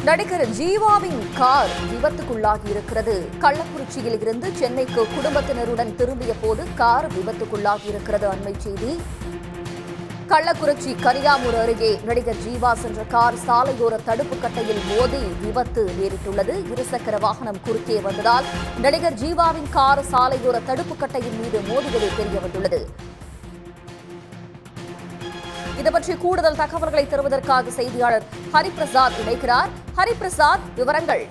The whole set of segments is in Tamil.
நடிகர் ஜீவாவின் கார் விபத்துக்குள்ளாகி இருக்கிறது. கள்ளக்குறிச்சியில் இருந்து சென்னைக்கு குடும்பத்தினருடன் திரும்பிய போது கார் விபத்துக்குள்ளாகி இருக்கிறது. அண்மை செய்தி. கள்ளக்குறிச்சி கரியாமூர் அருகே நடிகர் ஜீவா சென்ற கார் சாலையோர தடுப்பு கட்டையில் மோதி விபத்து நேரிட்டுள்ளது. இருசக்கர வாகனம் குறுக்கே வந்ததால் நடிகர் ஜீவாவின் கார் சாலையோர தடுப்பு கட்டையின் மீது மோதியது தெரியவந்துள்ளது. இதுபற்றி கூடுதல் தகவல்களை தருவதற்காக செய்தியாளர் ஹரிபிரசாத் இணைக்கிறார். ஹரிபிரசாத், விவரங்கள்.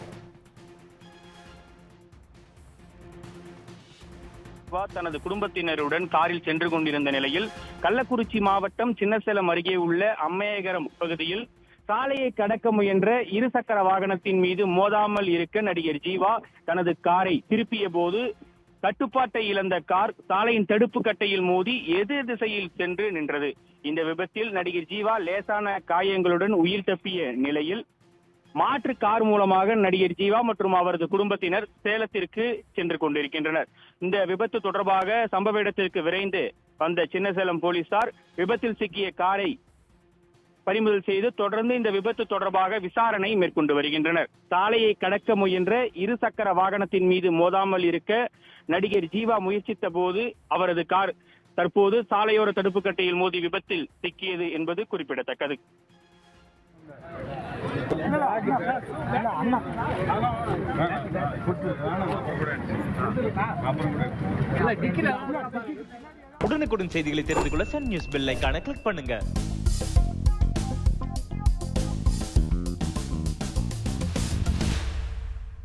தனது குடும்பத்தினருடன் காரில் சென்று கொண்டிருந்த நிலையில் கள்ளக்குறிச்சி மாவட்டம் சின்னசேலம் அருகே உள்ள அம்மையகரம் பகுதியில் சாலையை கடக்க முயன்ற இருசக்கர வாகனத்தின் மீது மோதாமல் இருக்க நடிகர் ஜீவா தனது காரை திருப்பிய போது கட்டுப்பாட்டை இழந்த கார் சாலையின் தடுப்பு கட்டையில் மோதி எதிர் திசையில் சென்று நின்றது. இந்த விபத்தில் நடிகர் ஜீவா லேசான காயங்களுடன் உயிர் தப்பிய நிலையில் மாற்று கார் மூலமாக நடிகர் ஜீவா மற்றும் அவரது குடும்பத்தினர் சேலத்திற்கு சென்று கொண்டிருக்கின்றனர். இந்த விபத்து தொடர்பாக சம்பவ இடத்திற்கு விரைந்து வந்த சின்னசேலம் போலீசார் விபத்தில் சிக்கிய காரை பறிமுதல் செய்து தொடர்ந்து இந்த விபத்து தொடர்பாக விசாரணை மேற்கொண்டு வருகின்றனர். சாலையை கடக்க முயன்ற இருசக்கர வாகனத்தின் மீது மோதாமல் இருக்க நடிகர் ஜீவா முயற்சித்த போது அவரது கார் தற்போது சாலையோர தடுப்பு கட்டையில் மோதி விபத்தில் சிக்கியது என்பது குறிப்பிடத்தக்கது. உடனுக்குடன் செய்திகளை தெரிந்து கொள்ள சன் நியூஸ் பெல் ஐகானை கிளிக் பண்ணுங்க.